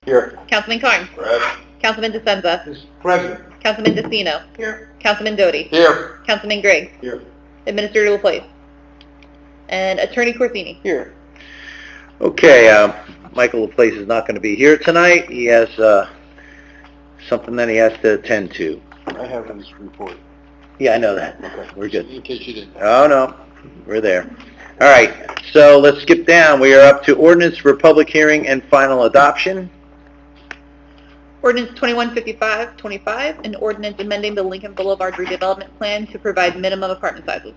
Here. Councilman Carn. Present. Councilman DeSenza. Mr. President. Councilman DeCino. Here. Councilman Doty. Here. Councilman Griggs. Here. Administrator LaPlace. And Attorney Corsini. Here. Okay, Michael LaPlace is not going to be here tonight. He has something that he has to attend to. I have his report. Yeah, I know that. Okay. We're good. In case you didn't. Oh, no, we're there. All right, so let's skip down. We are up to ordinance for public hearing and final adoption. Ordinance 2155-25, an ordinance amending the Lincoln Boulevard redevelopment plan to provide minimum apartment sizes.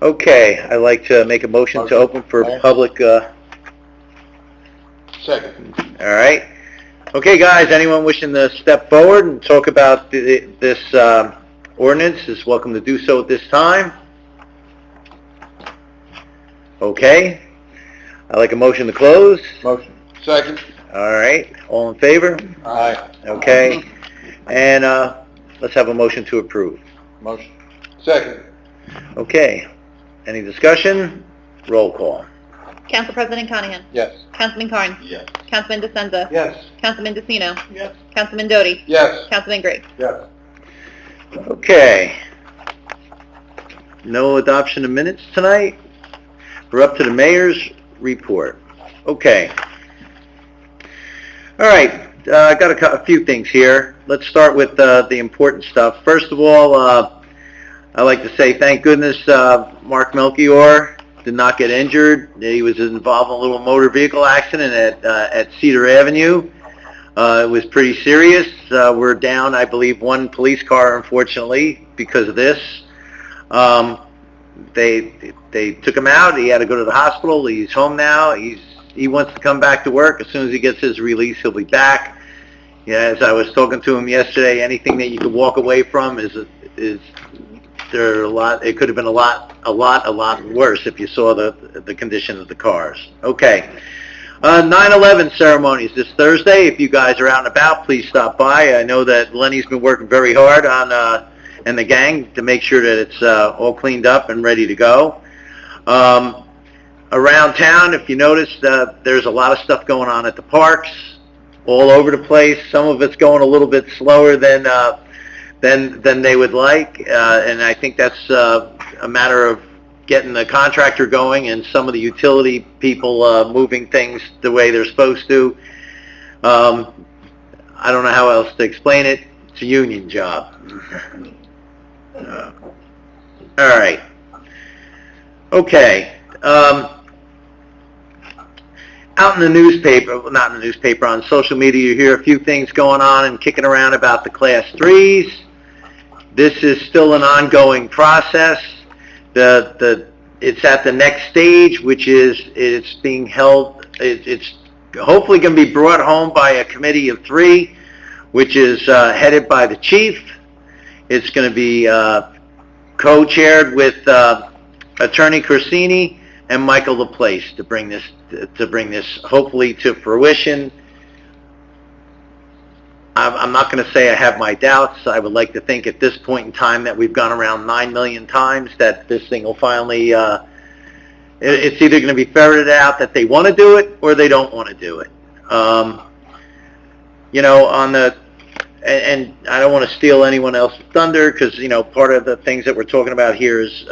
Okay, I'd like to make a motion to open for public, Second. all right. Okay, guys, anyone wishing to step forward and talk about this ordinance is welcome to do so at this time. Okay, I'd like a motion to close. Motion. Second. All right, all in favor? Aye. Okay, and let's have a motion to approve. Motion. Second. Okay, any discussion? Roll call. Council President Conahan. Yes. Councilman Carn. Yes. Councilman DeSenza. Yes. Councilman DeCino. Yes. Councilman Doty. Yes. Councilman Griggs. Yes. Okay, no adoption of minutes tonight. We're up to the mayor's report. Okay. All right, I got a few things here. Let's start with the important stuff. First of all, I'd like to say thank goodness Mark Melchior did not get injured. He was involved in a little motor vehicle accident at Cedar Avenue. It was pretty serious. We're down, I believe, one police car, unfortunately, because of this. They took him out. He had to go to the hospital. He's home now. He wants to come back to work. As soon as he gets his release, he'll be back. Yeah, as I was talking to him yesterday, anything that you could walk away from is there a lot. It could have been a lot worse if you saw the condition of the cars. Okay. 9/11 ceremonies this Thursday. If you guys are out and about, please stop by. I know that Lenny's been working very hard on and the gang to make sure that it's all cleaned up and ready to go. Around town, if you notice, there's a lot of stuff going on at the parks, all over the place. Some of it's going a little bit slower than they would like, and I think that's a matter of getting the contractor going and some of the utility people moving things the way they're supposed to. I don't know how else to explain it. It's a union job. All right. Okay. Out in the newspaper, well, not in the newspaper, on social media, you hear a few things going on and kicking around about the Class 3s. This is still an ongoing process. It's at the next stage, which is it's being held. It's hopefully going to be brought home by a committee of 3, which is headed by the chief. It's going to be co-chaired with Attorney Corsini and Michael LaPlace to bring this hopefully to fruition. I'm not going to say I have my doubts. I would like to think at this point in time that we've gone around 9 million times that this thing will finally, it's either going to be ferreted out that they want to do it or they don't want to do it. You know, and I don't want to steal anyone else's thunder because, you know, part of the things that we're talking about here is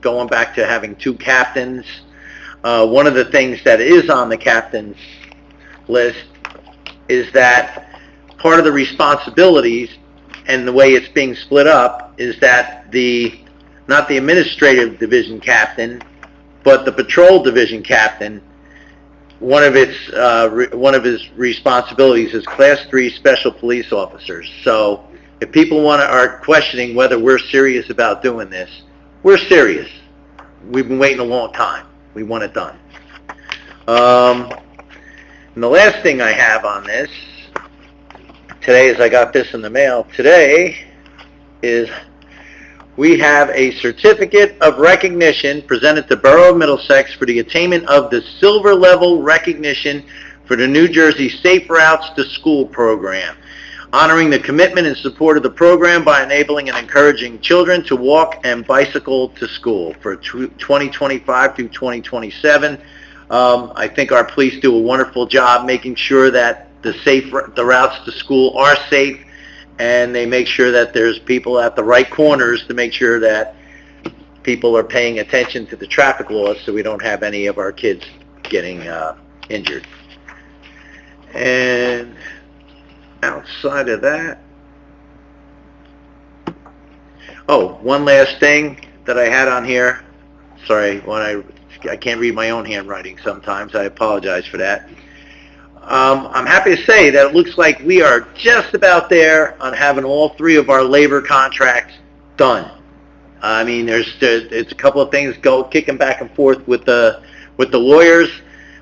going back to having 2 captains. One of the things that is on the captain's list is that part of the responsibilities and the way it's being split up is that not the administrative division captain, but the patrol division captain, one of his responsibilities is Class 3 special police officers. So if people are questioning whether we're serious about doing this, we're serious. We've been waiting a long time. We want it done. And the last thing I have on this today is I got this in the mail today is we have a certificate of recognition presented to Borough of Middlesex for the attainment of the silver level recognition for the New Jersey Safe Routes to School program, honoring the commitment and support of the program by enabling and encouraging children to walk and bicycle to school for 2025 through 2027. I think our police do a wonderful job making sure that the routes to school are safe, and they make sure that there's people at the right corners to make sure that people are paying attention to the traffic laws so we don't have any of our kids getting injured. And outside of that, oh, one last thing that I had on here. Sorry, when I can't read my own handwriting sometimes. I apologize for that. I'm happy to say that it looks like we are just about there on having all 3 of our labor contracts done. I mean, it's a couple of things kicking back and forth with the lawyers,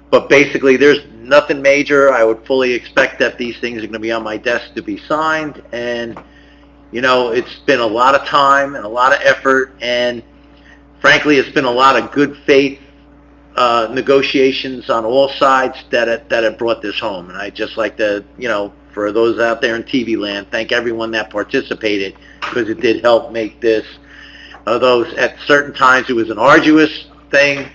but basically there's nothing major. I would fully expect that these things are going to be on my desk to be signed, and you know, it's been a lot of time and a lot of effort, and frankly, it's been a lot of good faith negotiations on all sides that have brought this home. And I just like to, you know, for those out there in TV land, thank everyone that participated, because it did help make this. Although at certain times it was an arduous thing,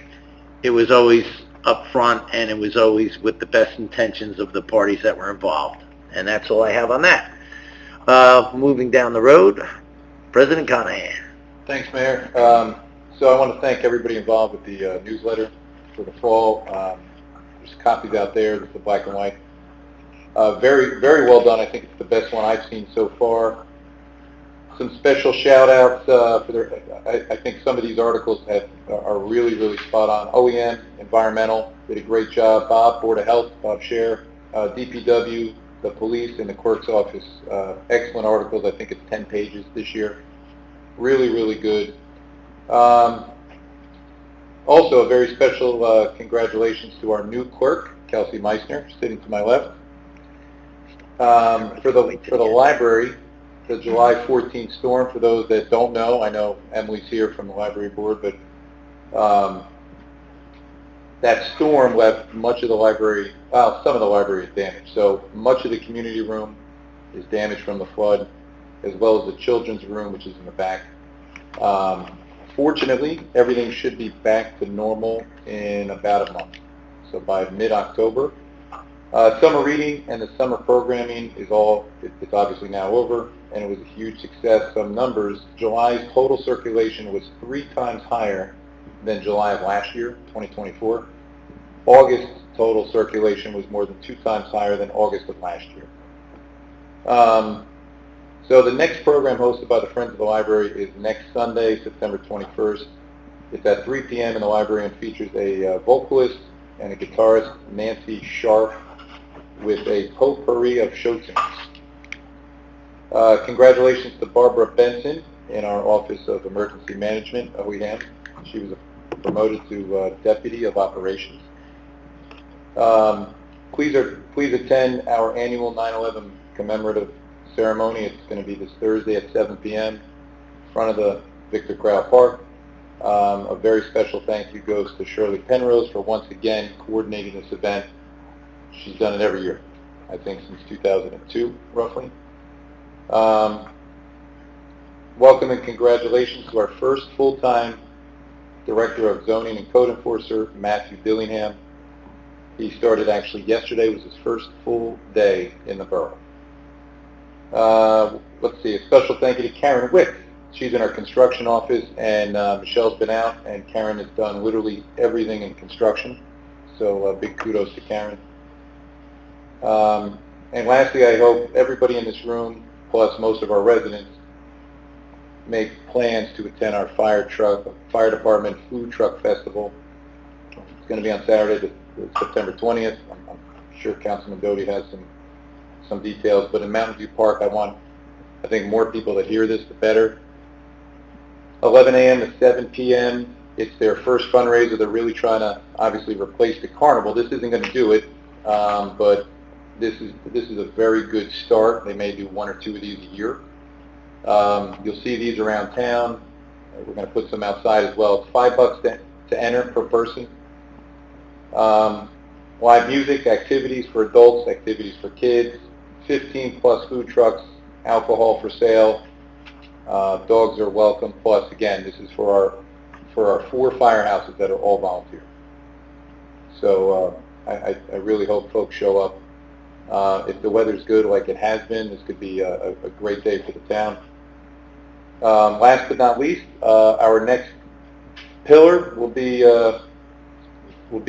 it was always up front, and it was always with the best intentions of the parties that were involved. And that's all I have on that. Moving down the road, President Conahan. Thanks, Mayor. So I want to thank everybody involved with the newsletter for the fall. There's copies out there. It's the black and white. Very, very well done. I think it's the best one I've seen so far. Some special shout-outs I think some of these articles are really, really spot on. OEM, Environmental, did a great job. Bob, Board of Health, Bob Scher, DPW, the police, and the clerk's office. Excellent articles. I think it's 10 pages this year. Really, really good. Also, a very special congratulations to our new clerk, Kelsey Meissner, sitting to my left. For the library, the July 14th storm, for those that don't know, I know Emily's here from the library board, but that storm left much of the library, well, some of the library is damaged. So much of the community room is damaged from the flood, as well as the children's room, which is in the back. Fortunately, everything should be back to normal in about a month, so by mid-October. Summer reading and the summer programming it's obviously now over, and it was a huge success. Some numbers, July's total circulation was 3 times higher than July of last year, 2024. August total circulation was more than 2 times higher than August of last year. So the next program hosted by the Friends of the Library is next Sunday, September 21st. It's at 3 p.m. in the library and features a vocalist and a guitarist, Nancy Sharp, with a potpourri of show tunes. Congratulations to Barbara Benson in our Office of Emergency Management, OEM. She was promoted to Deputy of Operations. Please attend our annual 9/11 commemorative ceremony. It's going to be this Thursday at 7 p.m. in front of the Victor Crowell Park. A very special thank you goes to Shirley Penrose for once again coordinating this event. She's done it every year, I think since 2002, roughly. Welcome and congratulations to our first full-time Director of Zoning and Code Enforcer, Matthew Dillingham. He started actually yesterday, was his first full day in the borough. Let's see, a special thank you to Karen Wick. She's in our construction office, and Michelle's been out, and Karen has done literally everything in construction. So big kudos to Karen. And lastly, I hope everybody in this room, plus most of our residents, make plans to attend our fire department food truck festival. It's going to be on Saturday, September 20th. I'm sure Councilman Doty has some details, but in Mountain View Park, I think more people that hear this, the better. 11 a.m. to 7 p.m. It's their first fundraiser. They're really trying to obviously replace the carnival. This isn't going to do it, but this is a very good start. They may do 1 or 2 of these a year. You'll see these around town. We're going to put some outside as well. It's $5 to enter per person. Live music, activities for adults, activities for kids, 15 plus food trucks, alcohol for sale. Dogs are welcome. Plus, again, this is for our 4 firehouses that are all volunteer. So I really hope folks show up. If the weather's good like it has been, this could be a great day for the town. Last but not least, our next pillar will be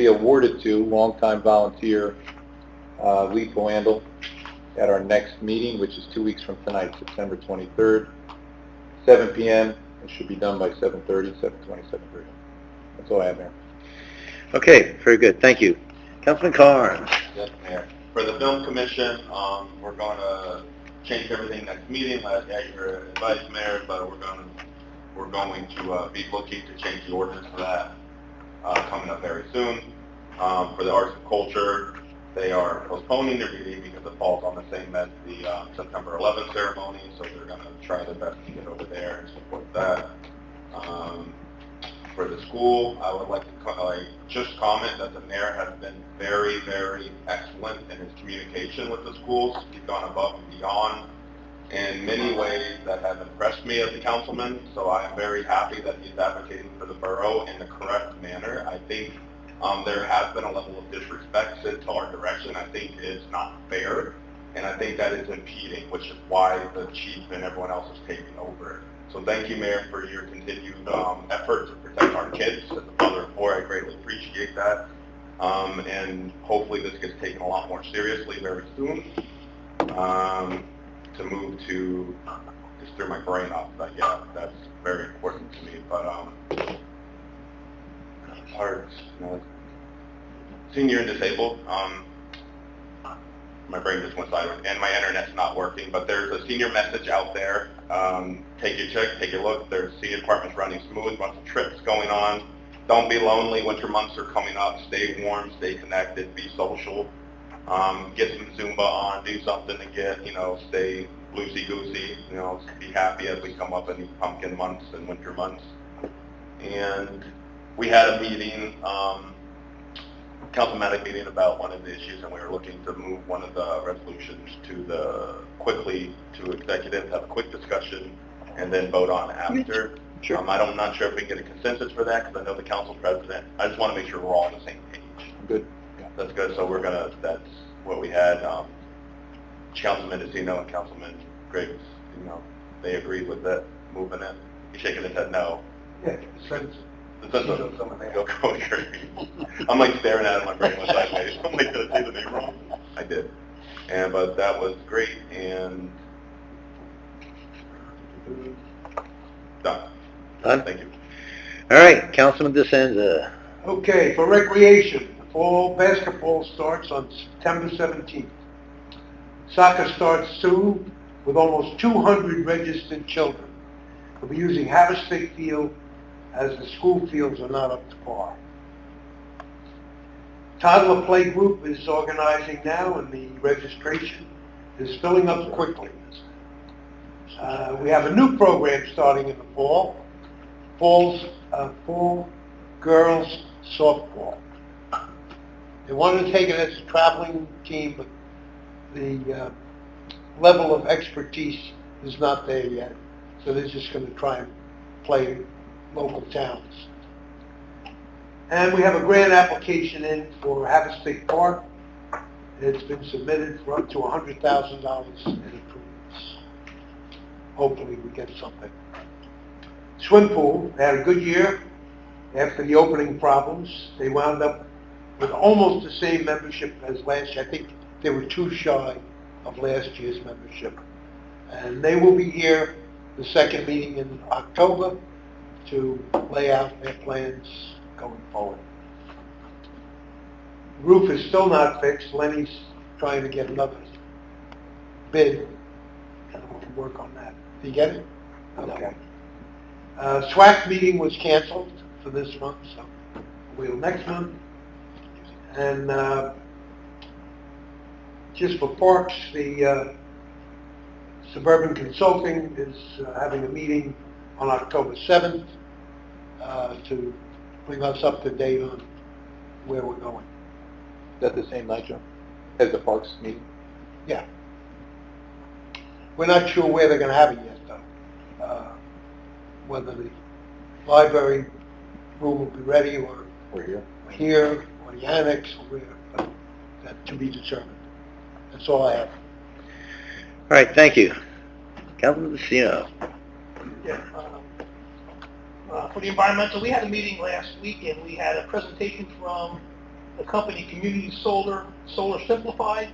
awarded to longtime volunteer Lee Poandel at our next meeting, which is 2 weeks from tonight, September 23rd, 7 p.m. It should be done by 7:30, 7:20, 7:30. That's all I have, Mayor. Okay, very good. Thank you. Councilman Carnes. Yes, Mayor. For the film commission, we're going to change everything next meeting. I got your advice, Mayor, but we're going to be looking to change the ordinance for that coming up very soon. For the arts and culture, they are postponing their meeting because it falls on the same as the September 11th ceremony, so they're going to try their best to get over there and support that. For the school, I would like to just comment that the mayor has been very, very excellent in his communication with the schools. He's gone above and beyond in many ways that have impressed me as a councilman, so I am very happy that he's advocating for the borough in the correct manner. I think there has been a level of disrespect sent to our direction. I think is not fair, and I think that is impeding, which is why the chief and everyone else is taking over it. So thank you, Mayor, for your continued effort to protect our kids. As a father of four, I greatly appreciate that. And hopefully this gets taken a lot more seriously very soon. To move to, just threw my brain off, but yeah, that's very important to me. But arts, senior and disabled, my brain just went silent, and my internet's not working, but there's a senior message out there. Take your check, take a look. There's senior departments running smooth, bunch of trips going on. Don't be lonely. Winter months are coming up. Stay warm, stay connected, be social. Get some Zumba on, do something to get, stay loosey-goosey, be happy as we come up in these pumpkin months and winter months. And we had a meeting, councilmatic meeting about one of the issues, and we were looking to move one of the resolutions quickly to executive, have a quick discussion, and then vote on after. Sure. I'm not sure if we can get a consensus for that, because I know the council president. I just want to make sure we're all on the same page. Good. Yeah, that's good. So that's what we had. Councilman Dicino and Councilman Griggs, they agreed with that, moving it. He's shaking his head no. Yeah, I'm like staring at it, my brain was sideways. I'm like, did I say the name wrong? I did. But that was great, and done. Done? Thank you. All right, Councilman DeSenza. Okay, for recreation, fall basketball starts on September 17th. Soccer starts soon with almost 200 registered children. We'll be using Haverstick Field as the school fields are not up to par. Toddler play group is organizing now, and the registration is filling up quickly. We have a new program starting in the fall, fall girls softball. They wanted to take it as a traveling team, but the level of expertise is not there yet, so they're just going to try and play local towns. And we have a grant application in for Haverstick Park. It's been submitted for up to $100,000 in improvements. Hopefully we get something. Swim pool, they had a good year. After the opening problems, they wound up with almost the same membership as last year. I think they were too shy of last year's membership. And they will be here the second meeting in October to lay out their plans going forward. The roof is still not fixed. Lenny's trying to get another bid to work on that. Did you get it? Okay. SWAC meeting was canceled for this month, so we'll next month. And just for parks, the Suburban Consulting is having a meeting on October 7th to bring us up to date on where we're going. Is that the same night, Joe, as the Parks meeting? Yeah. We're not sure where they're going to have it yet, though. Whether the library room will be ready or We're here. here or or the annex, or where, but that to be determined. That's all I have. All right, thank you. Councilman Lucino. Yeah, for the environmental, we had a meeting last week and we had a presentation from the company Community Solar Simplified.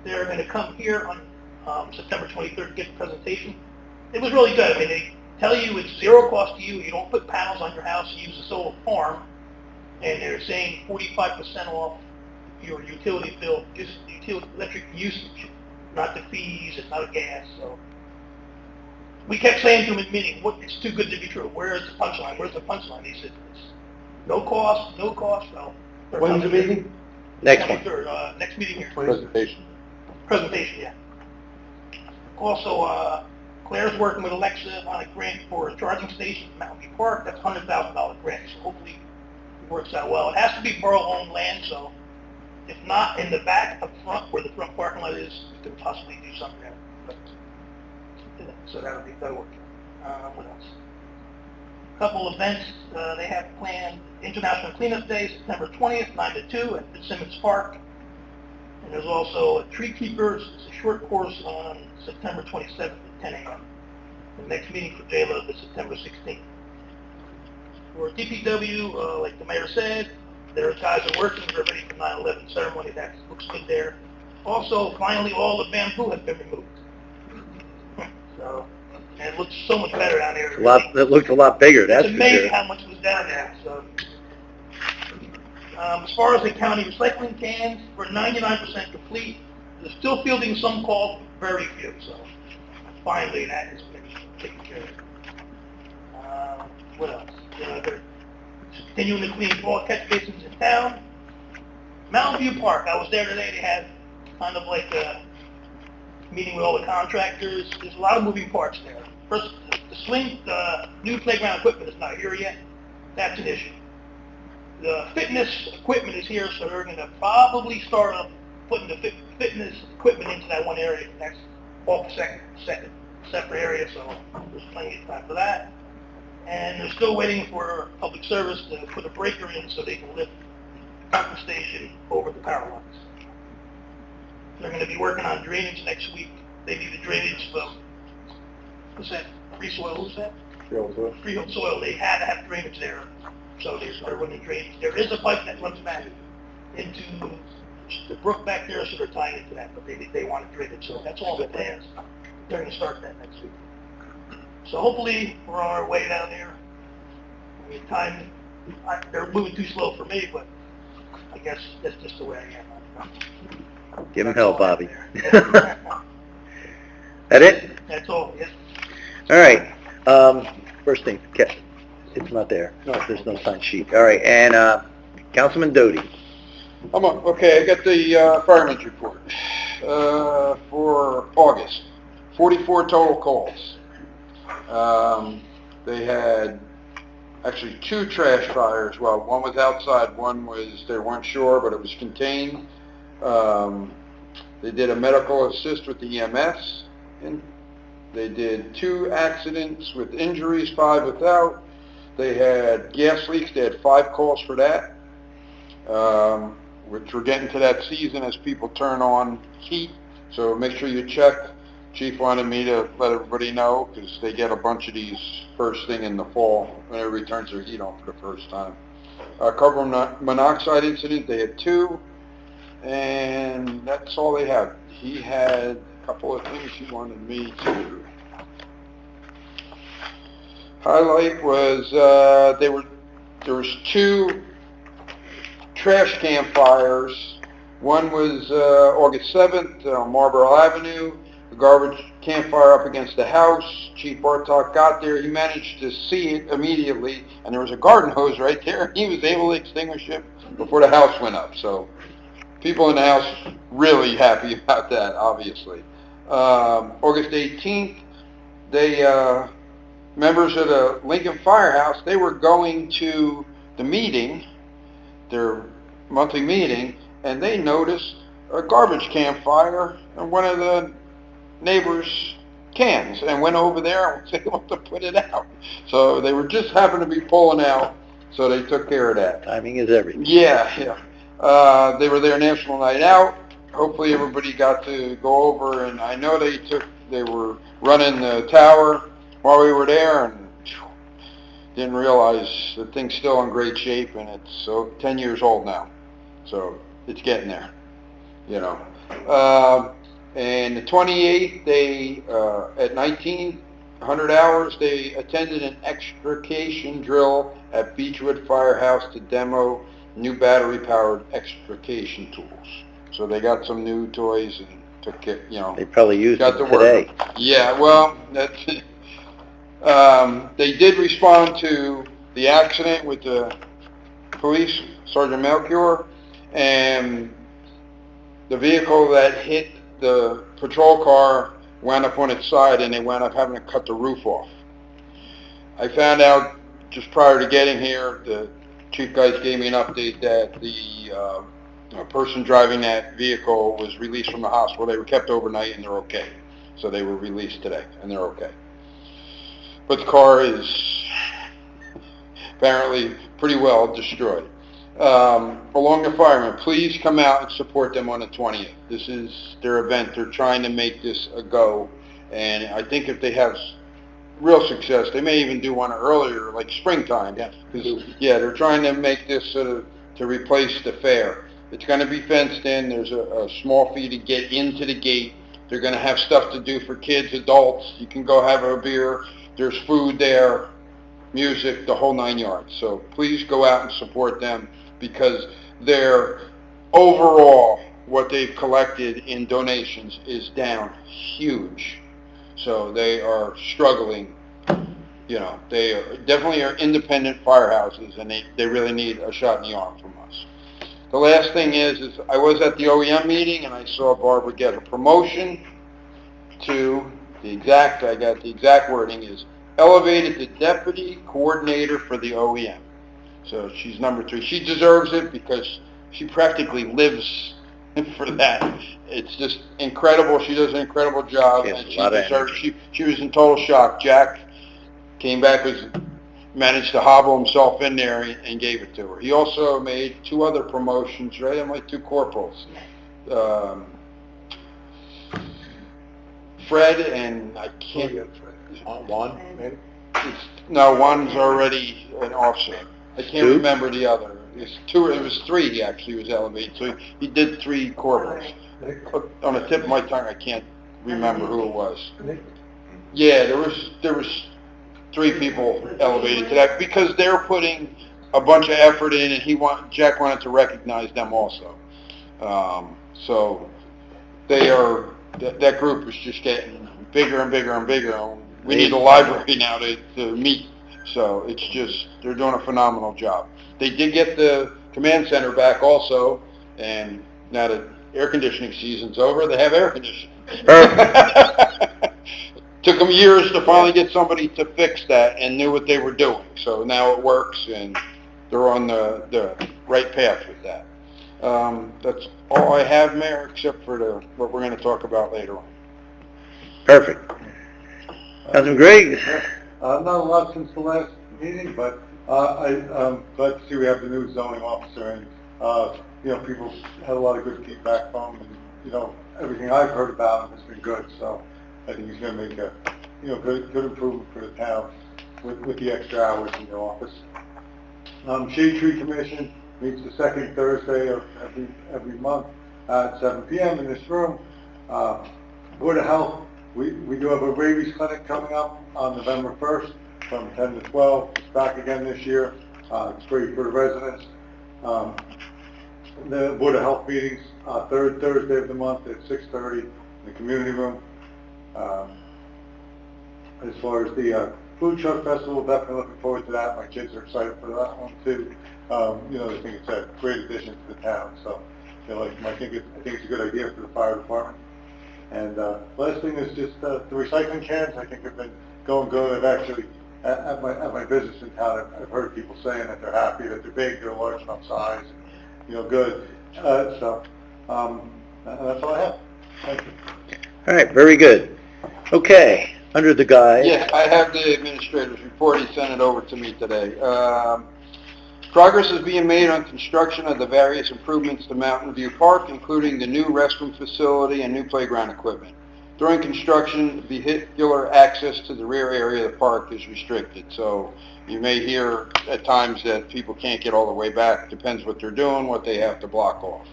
They're going to come here on September 23rd to give the presentation. It was really good. I mean, they tell you it's zero cost to you. You don't put panels on your house. You use a solar farm. And they're saying 45% off your utility bill, just electric usage, not the fees and not the gas. So we kept saying to him in the meeting, it's too good to be true. Where is the punchline? Where's the punchline? He said, it's no cost, no cost. Well, When's the meeting? Next one. 23rd, next meeting here. Presentation. Presentation, yeah. Also, Claire's working with Alexa on a grant for a charging station in Mountain View Park. That's a $100,000 grant, so hopefully it works out well. It has to be borough-owned land, so if not in the back, up front, where the front parking lot is, we could possibly do something there. But, so that'll work. What else? A couple events they have planned. International Cleanup Day, September 20th, 9 to 2 at Fitzsimmons Park. And there's also a Tree Keepers. It's a short course on September 27th at 10 a.m. The next meeting for JLO is September 16th. For DPW, like the mayor said, their guys are working. They're ready for 9/11 ceremony. That looks good there. Also, finally, all the bamboo has been removed. So, and it looks so much better down there. It looks a lot bigger, that's It's for amazing sure. how much was down there. So, as far as the county recycling cans, we're 99% complete. They're still fielding some calls, very few. So, finally, that has been taken care of. What else? They're continuing to clean all catch basins in town. Mountain View Park, I was there today. They had kind of like a meeting with all the contractors. There's a lot of moving parts there. First, the new playground equipment is not here yet. That's an issue. The fitness equipment is here, so they're going to probably start up putting the fitness equipment into that one area. That's off separate area, so there's plenty of time for that. And they're still waiting for public service to put a breaker in so they can lift the pumping station over the power lines. They're going to be working on drainage next week. They need the drainage from, what's that, free soil, who's that? Freehold soil. They had to have drainage there, so they started running drainage. There is a pipe that runs back into the brook back there, so they're tying into that, but they want to drain it, so that's all the plans. They're going to start that next week. So hopefully we're on our way down there. I mean, they're moving too slow for me, but I guess that's just the way I am. Give him hell, Bobby. That it? That's all, yes. All right. First thing, it's not there. No, there's no sign sheet. All right, and Councilman Doty. I'm on. Okay, I got the fireman's report for August. 44 total calls. They had actually 2 trash fires. Well, one was outside, one was, they weren't sure, but it was contained. They did a medical assist with the EMS. And they did 2 accidents with injuries, 5 without. They had gas leaks. They had 5 calls for that. Which we're getting to that season as people turn on heat. So make sure you check. Chief wanted me to let everybody know because they get a bunch of these first thing in the fall when everybody turns their heat on for the first time. Carbon monoxide incident, they had 2, and that's all they had. He had a couple of things he wanted me to highlight. Was there was 2 trash can fires. One was August 7th on Marlborough Avenue. The garbage can fire up against the house. Chief Bartok got there. He managed to see it immediately, and there was a garden hose right there. He was able to extinguish it before the house went up. So people in the house really happy about that, obviously. August 18th, they members of the Lincoln Firehouse, they were going to the meeting, their monthly meeting, and they noticed a garbage can fire in one of the neighbors' cans and went over there and was able to put it out. So they were just happened to be pulling out So they took care of that. Timing is everything. Yeah. They were there National Night Out. Hopefully everybody got to go over, and I know they were running the tower while we were there, and didn't realize the thing's still in great shape, and it's 10 years old now. So it's getting there, you know. And the 28th, they, at 1900 hours, they attended an extrication drill at Beechwood Firehouse to demo new battery-powered extrication tools. So they got some new toys and took it, you know. They probably used got them to work. today. Yeah, well, that's they did respond to the accident with the police, Sergeant Melchior, and the vehicle that hit the patrol car wound up on its side, and they wound up having to cut the roof off. I found out just prior to getting here, the chief guys gave me an update that the person driving that vehicle was released from the hospital. They were kept overnight, and they're okay. So they were released today, and they're okay. But the car is apparently pretty well destroyed. Along the firemen, please come out and support them on the 20th. This is their event. They're trying to make this a go. And I think if they have real success, they may even do one earlier, like springtime. Yeah, they're trying to make this sort of to replace the fair. It's going to be fenced in. There's a small fee to get into the gate. They're going to have stuff to do for kids, adults. You can go have a beer. There's food there, music, the whole 9 yards. So please go out and support them, because their overall, what they've collected in donations is down huge. So they are struggling. You know, they definitely are independent firehouses, and they really need a shot in the arm from us. The last thing is I was at the OEM meeting, and I saw Barbara get a promotion to I got the exact wording is elevated to deputy coordinator for the OEM. So she's number 3. She deserves it because she practically lives for that. It's just incredible. She does an incredible job, and she deserves. She was in total shock. Jack came back, managed to hobble himself in there and gave it to her. He also made 2 other promotions, right? I'm like 2 corporals. Fred and I can't. One, maybe? No, one's already an officer. I can't remember the other. It's 2. It was 3. He actually was elevated. So he did 3 corporals. On the tip of my tongue, I can't remember who it was. Yeah, there was 3 people elevated to that because they're putting a bunch of effort in, and Jack wanted to recognize them also. So they are. That group is just getting bigger and bigger and bigger. We need a library now to meet. So it's just, they're doing a phenomenal job. They did get the command center back also, and now that air conditioning season's over, they have air conditioning. Took them years to finally get somebody to fix that and knew what they were doing. So now it works, and they're on the right path with that. That's all I have, Mayor, except for what we're going to talk about later on. Perfect. Councilman Griggs? Not a lot since the last meeting, but I'm glad to see we have the new zoning officer, and you know, people had a lot of good feedback from him, and you know, everything I've heard about him has been good. So I think he's going to make a good improvement for the town with the extra hours in the office. Shade Tree Commission meets the second Thursday of every month at 7 p.m. in this room. Board of Health, we do have a rabies clinic coming up on November 1st from 10 to 12. It's back again this year. It's great for the residents. The Board of Health meetings, third Thursday of the month at 6:30 in the community room. As far as the food truck festival, definitely looking forward to that. My kids are excited for that one too. You know, I think it's a great addition to the town. So, you know, I think it's a good idea for the fire department. And last thing is just the recycling cans. I think have been going good. I've actually at my business in town, I've heard people saying that they're happy, that they're big, they're large enough size, you know, good. So that's all I have. Thank you. All right, very good. Okay, under the guide. Yeah, I have the administrator's report. He sent it over to me today. Progress is being made on construction of the various improvements to Mountain View Park, including the new restroom facility and new playground equipment. During construction, vehicular access to the rear area of the park is restricted, so you may hear at times that people can't get all the way back. Depends what they're doing, what they have to block off.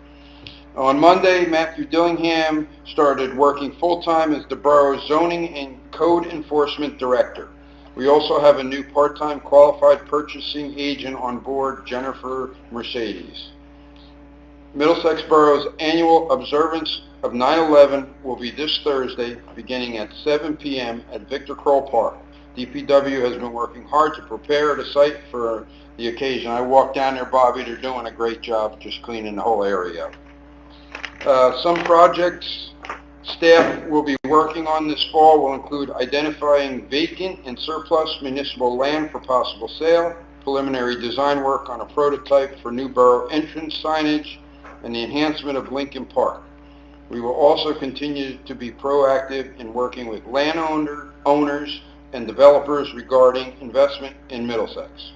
On Monday, Matthew Dillingham started working full-time as the Borough's Zoning and Code Enforcement Director. We also have a new part-time qualified purchasing agent on board, Jennifer Mercedes. Middlesex Borough's annual observance of 9/11 will be this Thursday, beginning at 7 p.m. at Victor Kroll Park. DPW has been working hard to prepare the site for the occasion. I walked down there, Bobby, they're doing a great job just cleaning the whole area up. Some projects staff will be working on this fall will include identifying vacant and surplus municipal land for possible sale, preliminary design work on a prototype for new borough entrance signage, and the enhancement of Lincoln Park. We will also continue to be proactive in working with owners and developers regarding investment in Middlesex.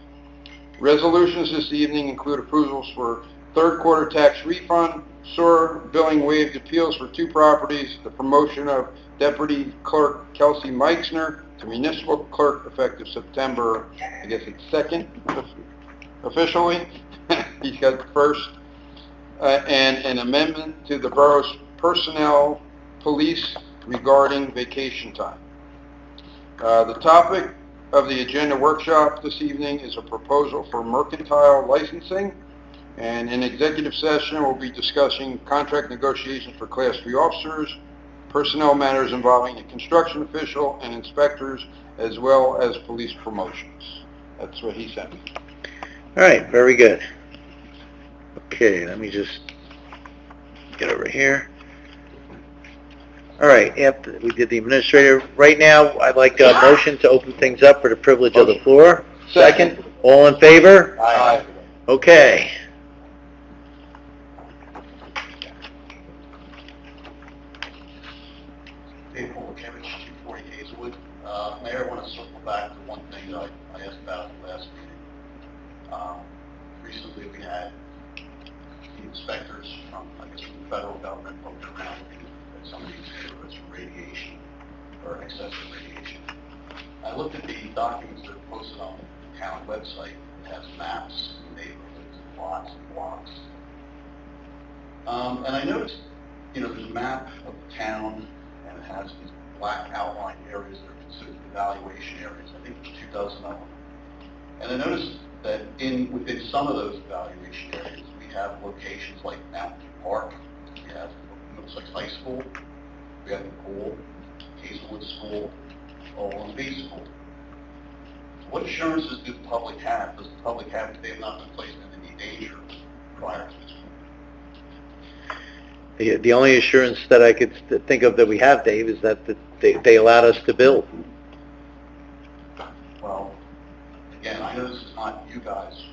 Resolutions this evening include approvals for third quarter tax refund, sewer billing waived appeals for 2 properties, the promotion of Deputy Clerk Kelsey Meixner to Municipal Clerk effective September, I guess it's 2nd officially. He's got the first, and an amendment to the borough's personnel police regarding vacation time. The topic of the agenda workshop this evening is a proposal for mercantile licensing, and in executive session we'll be discussing contract negotiations for Class 3 officers, personnel matters involving a construction official and inspectors, as well as police promotions. That's what he sent me. All right, very good. Okay, let me just get over here. All right, after we did the administrator, right now I'd like a motion to open things up for the privilege of the floor. Second. All in favor? Aye. Okay. Dave Polakevich, 240 Hazelwood. Mayor, I want to circle back to one thing that I asked about at the last meeting. Recently we had the inspectors from, I guess, from the federal government poking around looking at some of these neighborhoods for radiation or excessive radiation. I looked at the documents that are posted on the town website. It has maps of neighborhoods, blocks and blocks. And I noticed, there's a map of the town, and it has these black outlined areas that are considered evaluation areas. I think there's 2 dozen of them. And I noticed that within some of those evaluation areas, we have locations like Mountain View Park, we have Middlesex High School, we have the pool, Hazelwood School, Owen B School. What assurances do the public have? Does the public have that they have not been placed in any danger prior to this? The only assurance that I could think of that we have, Dave, is that they allowed us to build. Well, again, I know this is not you guys'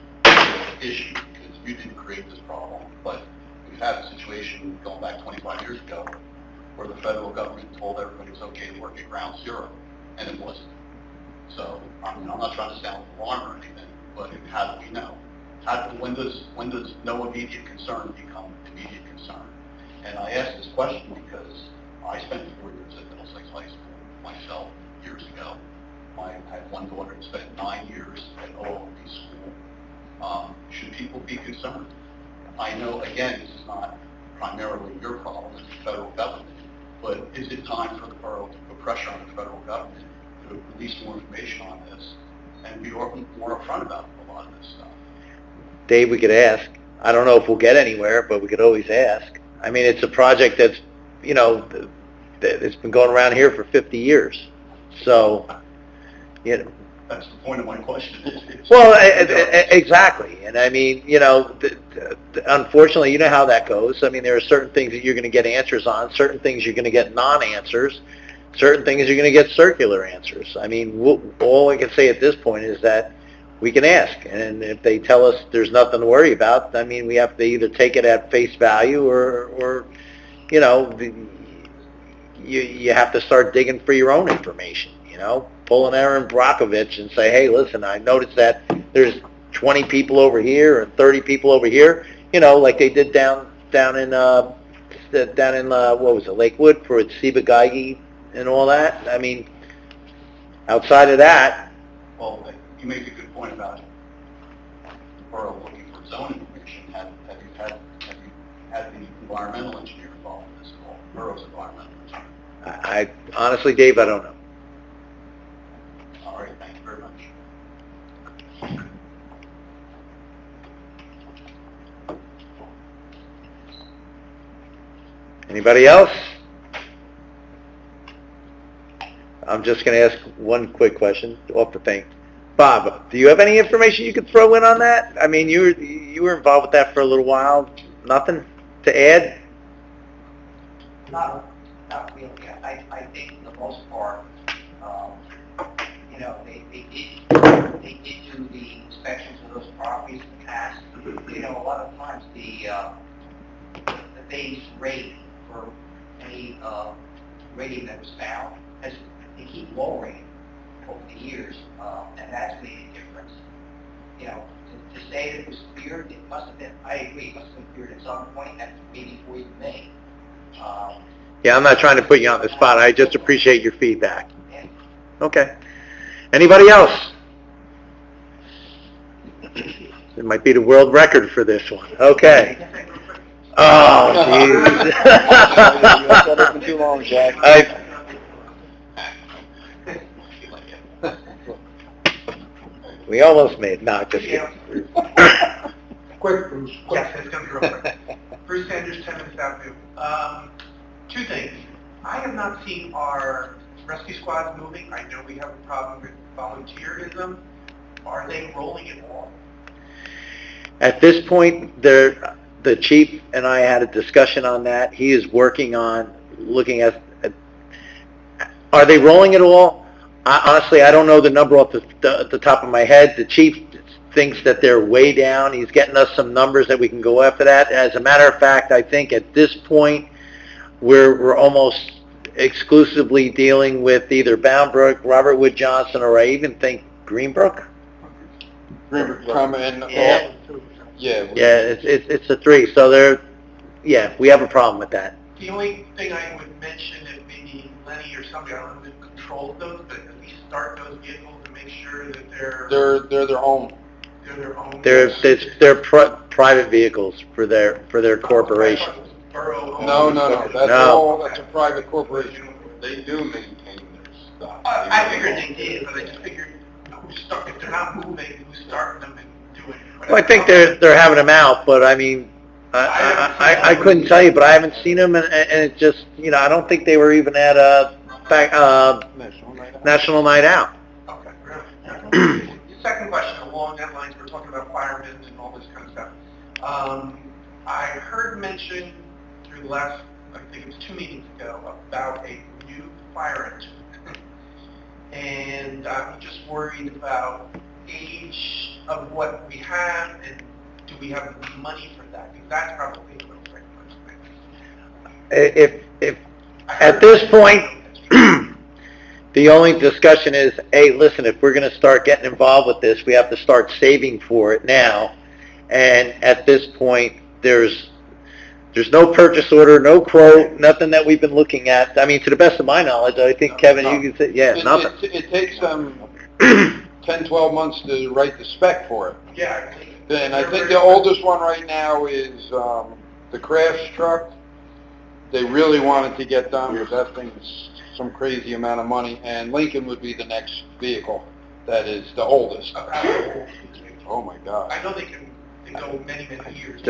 issue because you didn't create this problem, but we've had a situation going back 25 years ago where the federal government told everybody it was okay to work at ground zero, and it wasn't. So, I'm not trying to sound alarm or anything, but how do we know? When does no immediate concern become immediate concern? And I ask this question because I spent 4 years at Middlesex High School myself years ago. I had one daughter who spent 9 years at OLB school. Should people be concerned? I know, again, this is not primarily your problem, it's the federal government, but is it time for the borough to put pressure on the federal government to release more information on this and be more upfront about a lot of this stuff? Dave, we could ask. I don't know if we'll get anywhere, but we could always ask. I mean, it's a project that's, it's been going around here for 50 years. So, That's the point of my question. Well, exactly. And I mean, unfortunately, you know how that goes. I mean, there are certain things that you're going to get answers on, certain things you're going to get non-answers, certain things you're going to get circular answers. I mean, all I can say at this point is that we can ask. And if they tell us there's nothing to worry about, I mean, we have to either take it at face value or you have to start digging for your own information, pull an Aaron Brockovich and say, hey, listen, I noticed that there's 20 people over here and 30 people over here, like they did down in what was it, Lakewood for Siba Geigy and all that. I mean, outside of that, Well, you make a good point about the borough looking for zoning information. Have you had the environmental engineer involved in this at all? Borough's environmental engineer. I honestly, Dave, I don't know. All right, thank you very much. Anybody else? I'm just going to ask one quick question off the thing. Bob, do you have any information you could throw in on that? I mean, you were involved with that for a little while. Nothing to add? Not really. I think for the most part, they did do the inspections of those properties in the past. A lot of times the base rate for any rating that was found they keep lowering over the years, and that's made a difference. To say that it was feared, it must have been, I agree, it must have been feared at some point, and maybe before you made. Yeah, I'm not trying to put you on the spot. I just appreciate your feedback. Okay. Anybody else? It might be the world record for this one. Okay. Oh, jeez. You left that open too long, Jack. We almost made, no, just kidding. Quick, Bruce. Yes, it's going to be real quick. Bruce Sanders, 10 Minutes Avenue. Two things. I have not seen our rescue squads moving. I know we have a problem with volunteerism. Are they rolling it all? At this point, the chief and I had a discussion on that. He is working on looking at are they rolling it all? Honestly, I don't know the number off the top of my head. The chief thinks that they're way down. He's getting us some numbers that we can go after that. As a matter of fact, I think at this point, we're almost exclusively dealing with either Boundbrook, Robert Wood Johnson, or I even think Greenbrook. Greenberg come in. Yeah. Yeah. Yeah, it's the three. So we have a problem with that. The only thing I would mention is maybe Lenny or somebody, I don't know who controls those, but at least start those vehicles and make sure that they're They're their own. their own. They're private vehicles for their corporation. Borough. No. That's a private corporation. They do maintain their stuff. I figured they did, but I just figured if they're not moving, who's starting them and doing it? Well, I think they're having them out, but I mean, I couldn't tell you, but I haven't seen them, and it just, I don't think they were even at a National Night Out. Okay, really? Second question, along that lines, we're talking about firemen and all this kind of stuff. I heard mention through the last, I think it was 2 meetings ago, about a new fire engine. And I'm just worried about age of what we have, and do we have the money for that? Because that's probably a little bit. If at this point, the only discussion is, hey, listen, if we're going to start getting involved with this, we have to start saving for it now. And at this point, there's no purchase order, no quote, nothing that we've been looking at. I mean, to the best of my knowledge, I think, Kevin, you can say, yeah, nothing. It takes them 10, 12 months to write the spec for it. Yeah. Then I think the oldest one right now is the Crafts truck. They really wanted to get done, but that thing's some crazy amount of money, and Lincoln would be the next vehicle that is the oldest. Oh my God. I know they go many, many years.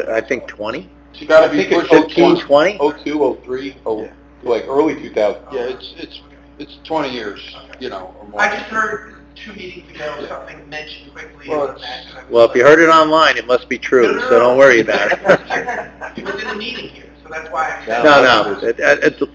I think 20? It's got to be pushing 15, 20? 02, 03, like early 2000. Yeah, it's 20 years, or more. I just heard 2 meetings ago something mentioned quickly on that. and I was Well, if you heard it online, it must be true, so don't worry about it. It was in the meeting here, so that's why I said. No.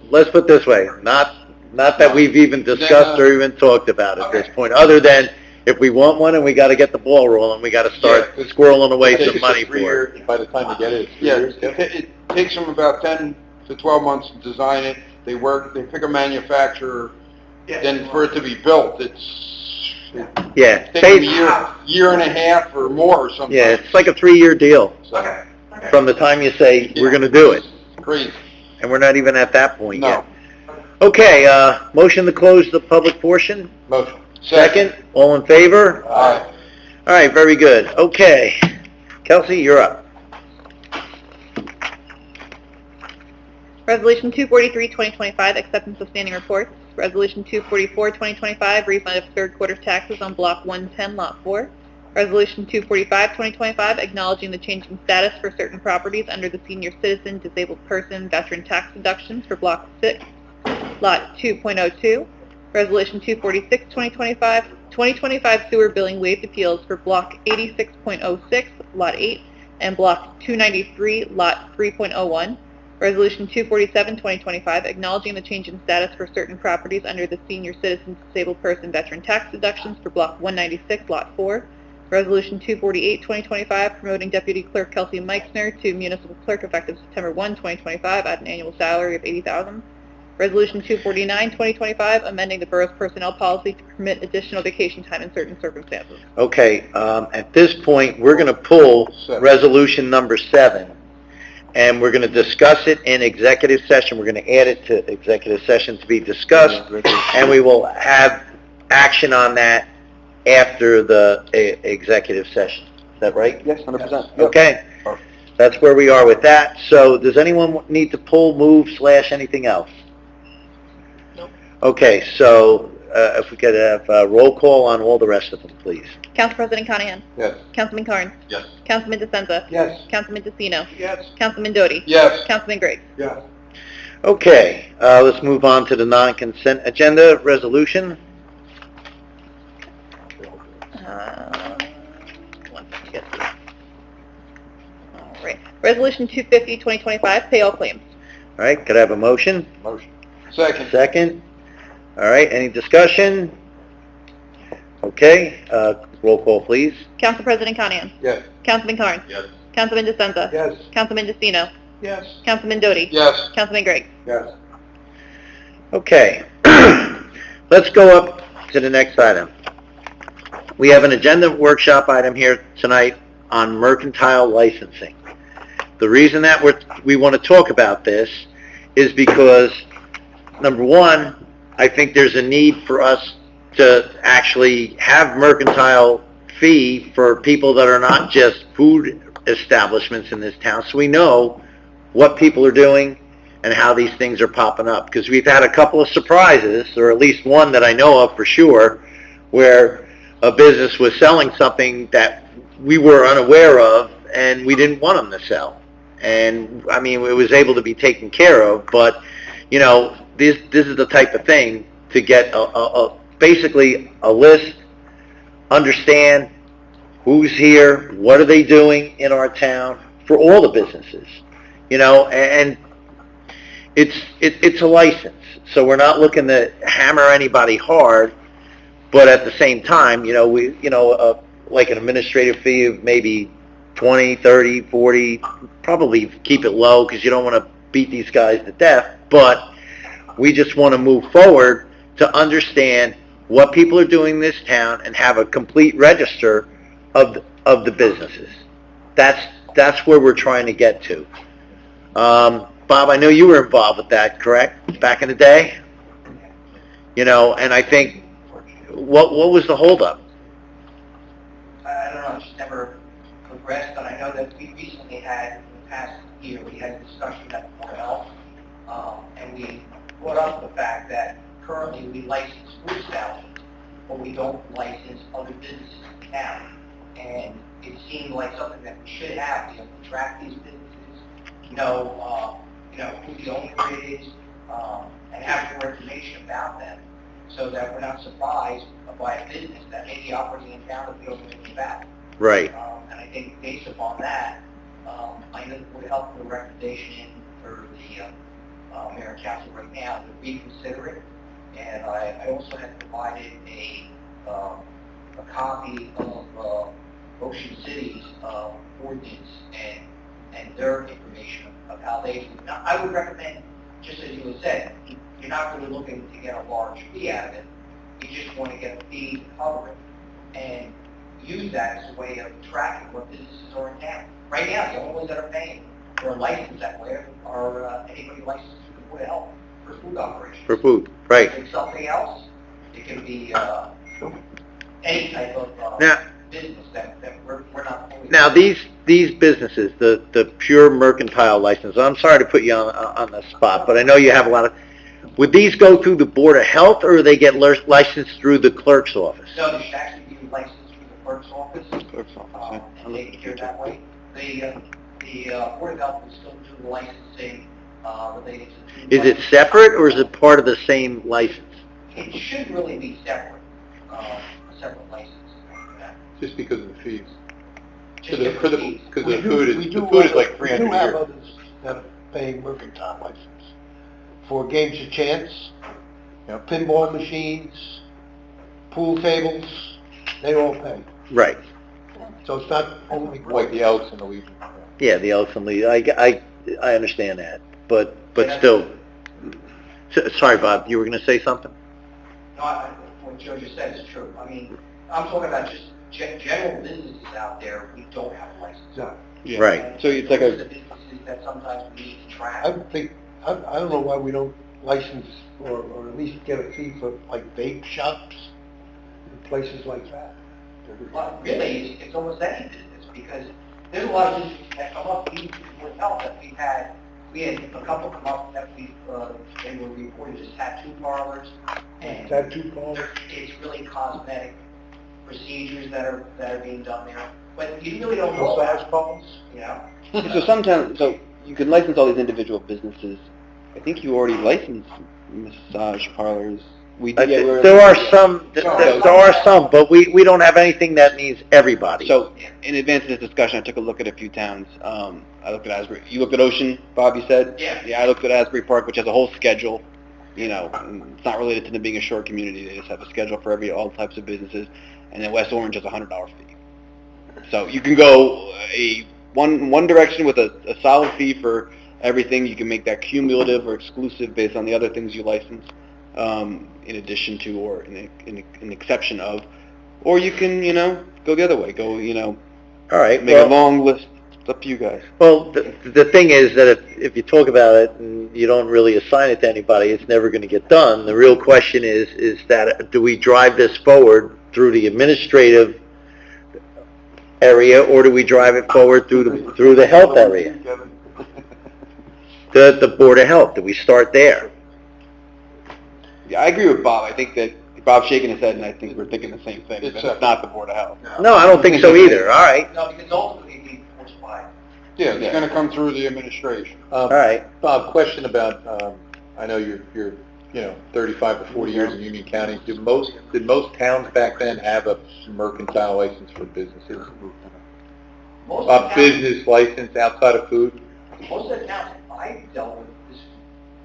Let's put it this way. Not that we've even discussed or even talked about at this point, other than if we want one and we got to get the ball rolling, we got to start squirreling away some money for it. By the time you get it, it's 3 Yeah, years. it takes them about 10 to 12 months to design it. They pick a manufacturer, then for it to be built, it's Yeah, Take them a year and a half or more or something. yeah, it's like a 3-year deal Okay. from the time you say, we're gonna do it. Great. And we're not even at that point yet. No. Okay, motion to close the public portion? Motion. Second, all in favor? Aye. All right, very good. Okay. Kelsey, you're up. Resolution 243, 2025, acceptance of standing reports. Resolution 244, 2025, refund of third quarter taxes on Block 110, Lot 4. Resolution 245, 2025, acknowledging the change in status for certain properties under the senior citizen, disabled person, veteran tax deductions for Block 6, Lot 2.02. Resolution 246, 2025, 2025 sewer billing waived appeals for Block 86.06, Lot 8, and Block 293, Lot 3.01. Resolution 247, 2025, acknowledging the change in status for certain properties under the senior citizen, disabled person, veteran tax deductions for Block 196, Lot 4. Resolution 248, 2025, promoting Deputy Clerk Kelsey Meixner to Municipal Clerk effective September 1, 2025, at an annual salary of $80,000. Resolution 249, 2025, amending the borough's personnel policy to permit additional vacation time in certain circumstances. Okay, at this point, we're gonna pull resolution number 7, and we're gonna discuss it in executive session. We're gonna add it to executive session to be discussed, and we will have action on that after the executive session. Is that right? Yes, 100%. Okay, that's where we are with that. So does anyone need to pull, move, / anything else? Nope. Okay, so if we could have a roll call on all the rest of them, please. Council President Conahan. Yes. Councilman Carn. Yes. Councilman DeSenza. Yes. Councilman DeCino. Yes. Councilman Doty. Yes. Councilman Griggs. Yes. Okay, let's move on to the non-consent agenda resolution. All right. Resolution 250, 2025, pay all claims. All right, could I have a motion? Motion. Second. Second? All right, any discussion? Okay, roll call, please. Council President Conahan. Yes. Councilman Carn. Yes. Councilman DeSenza. Yes. Councilman DeCino. Yes. Councilman Doty. Yes. Councilman Griggs. Yes. Okay, let's go up to the next item. We have an agenda workshop item here tonight on mercantile licensing. The reason that we want to talk about this is because, number one, I think there's a need for us to actually have mercantile fee for people that are not just food establishments in this town, so we know what people are doing and how these things are popping up. Because we've had a couple of surprises, or at least one that I know of for sure, where a business was selling something that we were unaware of and we didn't want them to sell. And, I mean, it was able to be taken care of, but, you know, this is the type of thing to get basically a list, understand who's here, what are they doing in our town, for all the businesses, you know, and it's a license, so we're not looking to hammer anybody hard, but at the same time, you know, like an administrative fee of maybe 20, 30, 40, probably keep it low because you don't want to beat these guys to death, but we just want to move forward to understand what people are doing in this town and have a complete register of the businesses. That's where we're trying to get to. Bob, I know you were involved with that, correct? Back in the day? You know, and I think, what was the holdup? I don't know, it's never progressed, but I know that we recently had, in the past year, we had a discussion at the Board of Health, and we brought up the fact that currently we license food establishments, but we don't license other businesses in town. And it seemed like something that we should have, to track these businesses, know who the owner is, and have more information about them, so that we're not surprised by a business that may be operating in town that we don't know anything about. Right. And I think based upon that, I know it would help the recommendation for the mayor and council right now to reconsider it. And I also have provided a copy of Ocean City's ordinance and their information of how they do. Now, I would recommend, just as you had said, you're not really looking to get a large fee out of it, you just want to get a fee to cover it, and use that as a way of tracking what businesses are in town. Right now, the only ones that are paying or licensed that way are anybody licensed through the Board of Health for food operations. For food, right. If it's something else, it can be any type of Now- business that we're not fully... Now, these businesses, the pure mercantile license, I'm sorry to put you on the spot, but I know you have a lot of, would these go through the Board of Health, or they get licensed through the clerk's office? No, they should actually be licensed through the clerk's office. And taken care of that way. The Board of Health will still do the licensing related to... Is it separate, or is it part of the same license? It should really be separate, a separate license. Just because of the fees. Just Because different fees. the food is like 300 We a do have year. others that are paying mercantile license. For games of chance, Yep. pinball machines, pool tables, they all pay. Right. So it's not only... Like the Elks and the Legion. Yeah, the Elks League, I understand that, but still. Sorry, Bob, you were going to say something? No, what Joe just said is true. I mean, I'm talking about just general businesses out there, we don't have a license. No. Yeah. Right. And So it's like a- those are the businesses that sometimes we need to track. I would think, I don't know why we don't license or at least get a fee for like vape shops and places like that. Well, really, it's almost any business, because there's a lot of businesses that come up, even with health, that we had a couple come up that they were reported as tattoo parlors, and Tattoo parlors. it's really cosmetic procedures that are being done there, but you really don't know Massage that, parlors. you know? So sometimes, so you can license all these individual businesses. I think you already licensed massage parlors. We did. There are some, there are some, but we don't have anything that means everybody. So in advance of this discussion, I took a look at a few towns. I looked at Asbury. You looked at Ocean, Bob, you said? Yeah. Yeah, I looked at Asbury Park, which has a whole schedule. You know, and it's not related to them being a short community. They just have a schedule for all types of businesses. And then West Orange has a $100 fee. So you can go one direction with a solid fee for everything. You can make that cumulative or exclusive based on the other things you license, in addition to or in exception of. Or you can, go the other way. Go, All right, make a long list. It's up to you guys. Well, the thing is that if you talk about it and you don't really assign it to anybody, it's never going to get done. The real question is that do we drive this forward through the administrative area, or do we drive it forward through the health area? The Board of Health, do we start there? Yeah, I agree with Bob. I think that Bob's shaking his head, and I think we're thinking the same thing. It's not the Board of Health. No, I don't think so either. All right. No, because ultimately it'd be forced by. Yeah, it's gonna come through the administration. All right. Bob, question about, I know you're 35 to 40 years in Union County. Did most towns back then have a mercantile license for businesses? Most A of the towns- business license outside of food? Most of the towns I dealt with this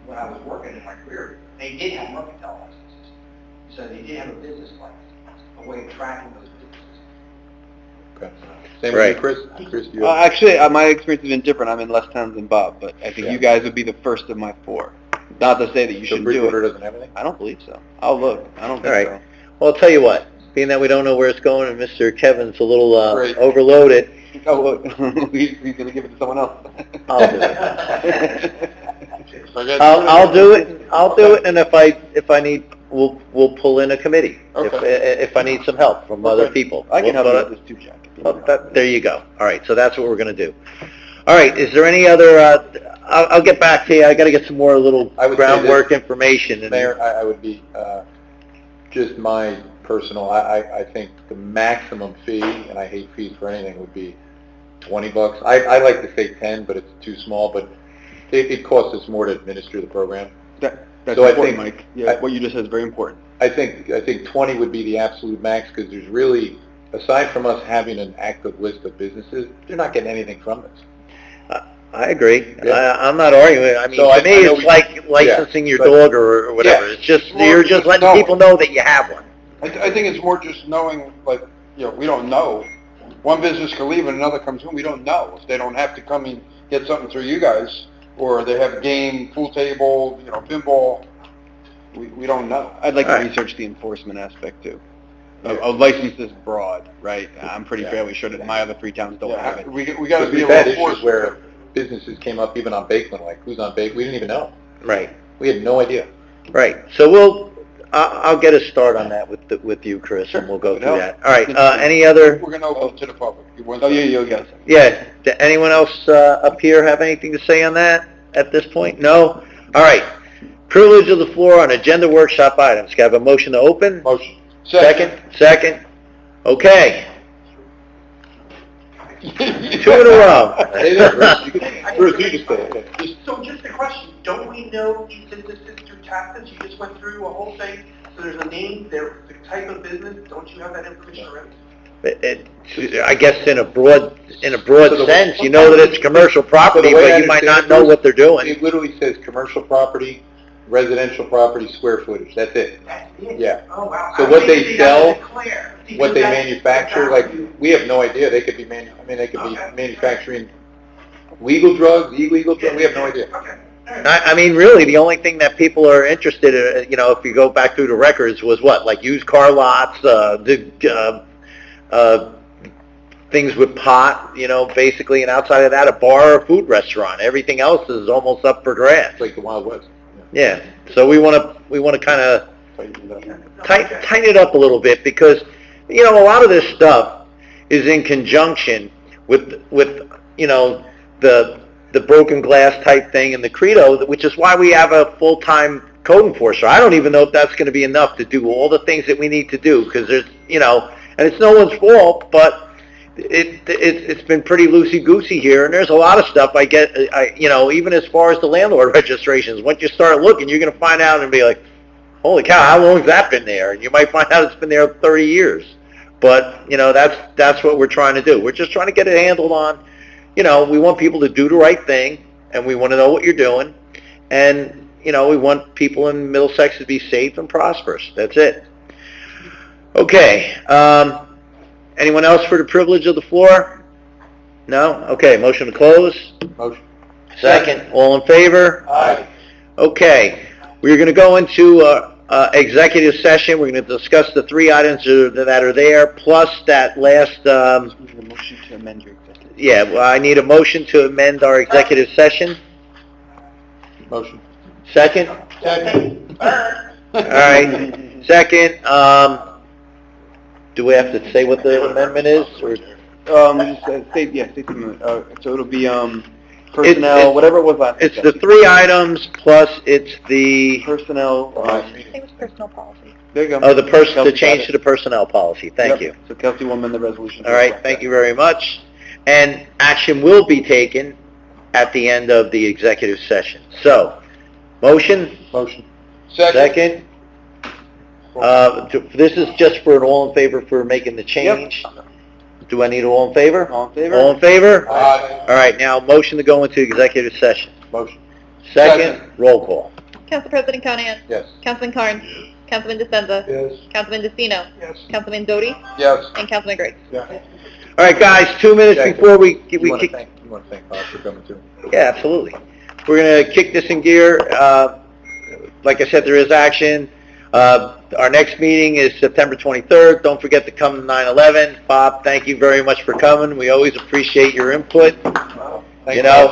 when I was working in my career, they did have mercantile licenses. So they did have a business license, a way of tracking those businesses. Okay. Same with Right. you, Chris? Chris, you Actually, my experience has been different. I'm in less towns than Bob, but I think Yeah. you guys would be the first of my four. Not to say that you so shouldn't do Bridgewater it. doesn't have anything? I don't believe so. I'll look. I don't All think right. Well, I'll tell you what, being that we don't know where it's going and Mr. Kevin's a little Great. overloaded, so. Oh, look. He's going to give it to someone else. I'll do it. Forget- I'll do it. I'll do it, and if I need, we'll pull in a committee. If I need some help from other people. I can help you We'll- with this too, Jack. if you Well, want. there you go. All right, so that's what we're going to do. All right, is there any other, I'll get back to you. I got to get some more little I would say groundwork information. and- Mayor, I would be, just my personal, I think the maximum fee, and I hate fees for anything, would be $20. I like to say 10, but it's too small, but it costs us more to administer the program. That's So I important, think- Mike. Yeah, what you just said is very important. I think 20 would be the absolute max, because there's really, aside from us having an active list of businesses, they're not getting anything from this. I agree. Yeah. I'm not arguing. I mean, So to me, I know it's like licensing your but- dog or whatever. Yeah. It's just, Well, you're just letting no. people know that you have one. I think it's more just knowing, like, we don't know. One business can leave and another comes in, we don't know. If they don't have to come and get something through you guys, or they have a game, pool table, pinball, we don't know. I'd like to All right. research the enforcement aspect too. A license this broad, right? I'm pretty Yeah. fairly sure that my other 3 towns don't have it. We gotta Because be we've able had to issues enforce where businesses came up even on Bakeland, like who's on Bake, we didn't even know. Right, We had no idea. right. So I'll get a start on that with you, Chris, and we'll go through that. All right, any other, We're gonna open it to the public. You want Oh, yeah, you'll get it. yeah, anyone else up here have anything to say on that at this point? No? All right. Privilege of the floor on agenda workshop items. Can I have a motion to open? Motion. Second? Okay. 2 in a row. Hey there, Bruce. Bruce, you just say it. So just a question, don't we know these businesses through taxes? You just went through a whole thing, so there's a name, there's the type of business, don't you have that information already? I guess in a broad sense, you know that it's commercial property, So the way but I you might understand not it, know what they're doing. It literally says commercial property, residential property, square footage, that's it. That's it? Yeah. Oh, wow. So I what think they see, sell, that's clear. See, What so they that's- manufacture, like, we have no idea, they could be they could be Okay. manufacturing legal drugs, illegal drugs, we have no idea. Okay. All right. I mean, really, the only thing that people are interested in, you know, if you go back through the records, was what? Like used car lots, things with pot, you know, basically, and outside of that, a bar or food restaurant. Everything else is almost up for grabs. It's like the Wild West. Yeah, so we want to kind of Okay. tighten it up a little bit, because, you know, a lot of this stuff is in conjunction with you know, the broken glass type thing and the credo, which is why we have a full-time code enforcer. I don't even know if that's going to be enough to do all the things that we need to do, because there's, you know, and it's no one's fault, but it's been pretty loosey-goosey here, and there's a lot of stuff you know, even as far as the landlord registrations, once you start looking, you're going to find out and be like, holy cow, how long has that been there? And you might find out it's been there 30 years. But, you know, that's what we're trying to do. We're just trying to get it handled on, you know, we want people to do the right thing, and we want to know what you're doing, and, you know, we want people in Middlesex to be safe and prosperous. That's it. Okay, anyone else for the privilege of the floor? No? Okay, motion to close? Motion. Second. All in favor? Aye. Okay, we're going to go into executive session. We're going to discuss the 3 items that are there, plus that last, Motion to amend your executive. yeah, well, I need a motion to amend our executive session. Motion. Second? Second. All right, second. Do we have to say what the amendment is? Or? Just state something. So it'll be, personnel, whatever it was last. It's the 3 items, plus it's the, Personnel, I think it was personal policy. there you go. oh, the change to the personnel policy. Thank you. So Kelsey will amend the resolution. All right, thank you very much. And action will be taken at the end of the executive session. So, motion, Motion. second. This is just for an all in favor for making the change. Do I need an all in favor? All in favor? All in favor? Aye. All right, now motion to go into executive session. Motion. Second, roll call. Council President Conahan. Yes. Councilman Carnes. Councilman DeSenza. Yes. Councilman DeCino. Yes. Councilman Doty. Yes. And Councilman Griggs. All right, guys, 2 minutes Jack, before we You want to kick. thank Bob for coming too. Yeah, absolutely. We're going to kick this in gear. Like I said, there is action. Our next meeting is September 23rd. Don't forget to come to 9/11. Bob, thank you very much for coming. We always appreciate your input. Thank You know,